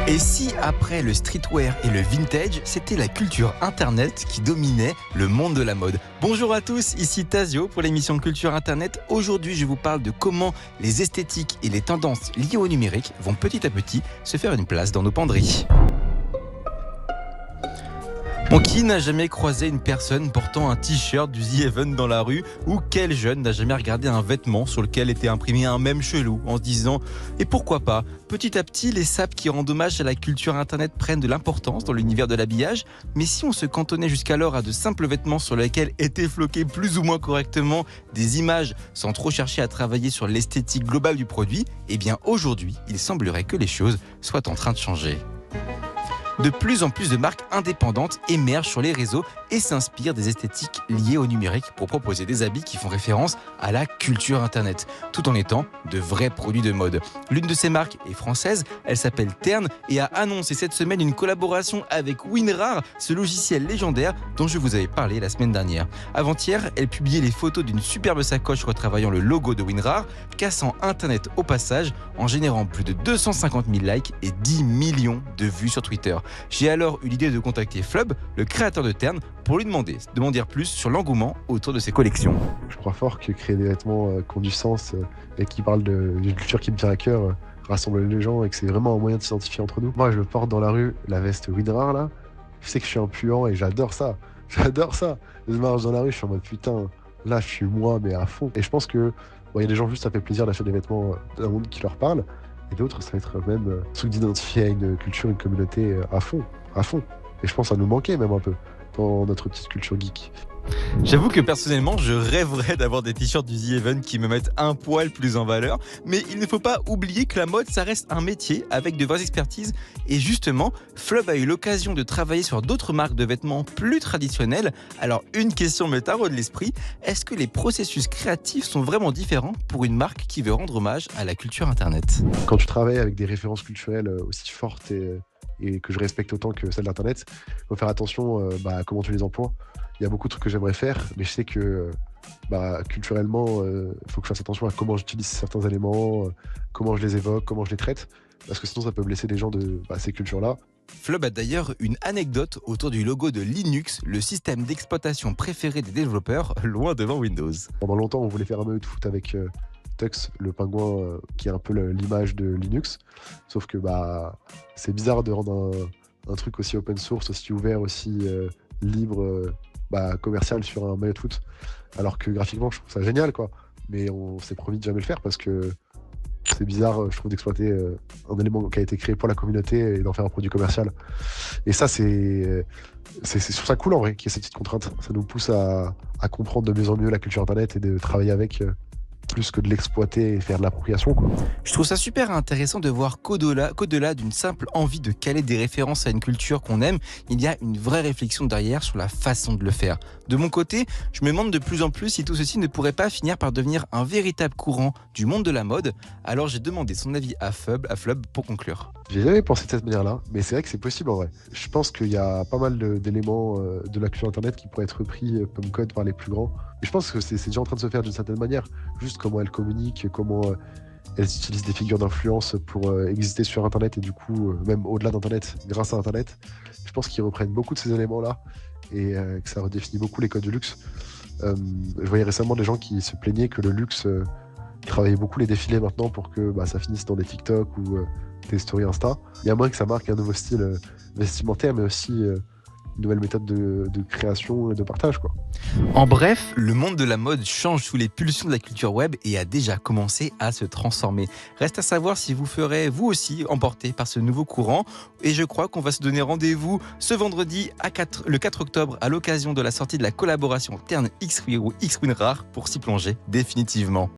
Et si après le streetwear et le vintage, c'était la culture internet qui dominait le monde de la mode? Bonjour à tous, ici Tazio pour l'émission Culture Internet. Aujourd'hui, je vous parle de comment les esthétiques et les tendances liées au numérique vont petit à petit se faire une place dans nos penderies. Bon, qui n'a jamais croisé une personne portant un t-shirt du The Even dans la rue, ou quel jeune n'a jamais regardé un vêtement sur lequel était imprimé un mème chelou en se disant « Et pourquoi pas ?» Petit à petit, les sapes qui rendent hommage à la culture internet prennent de l'importance dans l'univers de l'habillage, mais si on se cantonnait jusqu'alors à de simples vêtements sur lesquels étaient floquées plus ou moins correctement des images sans trop chercher à travailler sur l'esthétique globale du produit, eh bien aujourd'hui, il semblerait que les choses soient en train de changer. De plus en plus de marques indépendantes émergent sur les réseaux et s'inspirent des esthétiques liées au numérique pour proposer des habits qui font référence à la culture internet, tout en étant de vrais produits de mode. L'une de ces marques est française, elle s'appelle Tern et a annoncé cette semaine une collaboration avec WinRAR, ce logiciel légendaire dont je vous avais parlé la semaine dernière. Avant-hier, elle publiait les photos d'une superbe sacoche retravaillant le logo de WinRAR, cassant internet au passage en générant plus de 250 000 likes et 10 millions de vues sur Twitter. J'ai alors eu l'idée de contacter Flub, le créateur de Tern, pour lui demander de m'en dire plus sur l'engouement autour de ses collections. Je crois fort que créer des vêtements qui ont du sens et qui parlent d'une culture qui me tient à cœur, rassemble les gens et que c'est vraiment un moyen de s'identifier entre nous. Moi, je porte dans la rue la veste WinRAR là. Je sais que je suis un puant et j'adore ça. J'adore ça. Je marche dans la rue, je suis en mode putain, là je suis moi mais à fond. Et je pense que y a des gens juste ça fait plaisir d'acheter des vêtements d'un monde qui leur parle. Et d'autres, ça va être même truc d'identifier à une culture, une communauté à fond, à fond. Et je pense que ça nous manquait même un peu dans notre petite culture geek. J'avoue que personnellement, je rêverais d'avoir des t-shirts du The Even qui me mettent un poil plus en valeur. Mais il ne faut pas oublier que la mode, ça reste un métier avec de vraies expertises. Et justement, Flub a eu l'occasion de travailler sur d'autres marques de vêtements plus traditionnelles. Alors, une question me taraude l'esprit. Est-ce que les processus créatifs sont vraiment différents pour une marque qui veut rendre hommage à la culture Internet ? Quand tu travailles avec des références culturelles aussi fortes et que je respecte autant que celles d'Internet, il faut faire attention à comment tu les emploies. Il y a beaucoup de trucs que j'aimerais faire, mais je sais que culturellement, il faut que je fasse attention à comment j'utilise certains éléments, comment je les évoque, comment je les traite, parce que sinon ça peut blesser des gens de ces cultures-là. Flub a d'ailleurs une anecdote autour du logo de Linux, le système d'exploitation préféré des développeurs, loin devant Windows. Pendant longtemps, on voulait faire un maillot de foot avec Tux, le pingouin qui est un peu l'image de Linux, sauf que c'est bizarre de rendre un truc aussi open source, aussi ouvert, aussi libre, commercial sur un maillot de foot, alors que graphiquement je trouve ça génial quoi, mais on s'est promis de jamais le faire parce que c'est bizarre je trouve d'exploiter un élément qui a été créé pour la communauté et d'en faire un produit commercial, et ça c'est sur ça cool en vrai qu'il y ait cette petite contrainte, ça nous pousse à comprendre de mieux en mieux la culture internet et de travailler avec plus que de l'exploiter et faire de l'appropriation quoi. Je trouve ça super intéressant de voir qu'au-delà d'une simple envie de caler des références à une culture qu'on aime, il y a une vraie réflexion derrière sur la façon de le faire. De mon côté, je me demande de plus en plus si tout ceci ne pourrait pas finir par devenir un véritable courant du monde de la mode. Alors j'ai demandé son avis à Flub pour conclure. J'ai jamais pensé de cette manière-là, mais c'est vrai que c'est possible en vrai. Je pense qu'il y a pas mal d'éléments de la culture internet qui pourraient être repris comme code par les plus grands. Et je pense que c'est déjà en train de se faire d'une certaine manière. Juste comment elles communiquent, comment elles utilisent des figures d'influence pour exister sur internet et du coup, même au-delà d'internet, grâce à internet. Je pense qu'ils reprennent beaucoup de ces éléments-là et que ça redéfinit beaucoup les codes du luxe. Je voyais récemment des gens qui se plaignaient que le luxe travaillait beaucoup les défilés maintenant pour que ça finisse dans des TikTok ou des stories Insta. Il y a moyen que ça marque un nouveau style vestimentaire, mais aussi une nouvelle méthode de création et de partage quoi. En bref, le monde de la mode change sous les pulsions de la culture web et a déjà commencé à se transformer. Reste à savoir si vous ferez vous aussi emporté par ce nouveau courant, et je crois qu'on va se donner rendez-vous ce vendredi le 4 octobre à l'occasion de la sortie de la collaboration Tern X WinRAR pour s'y plonger définitivement.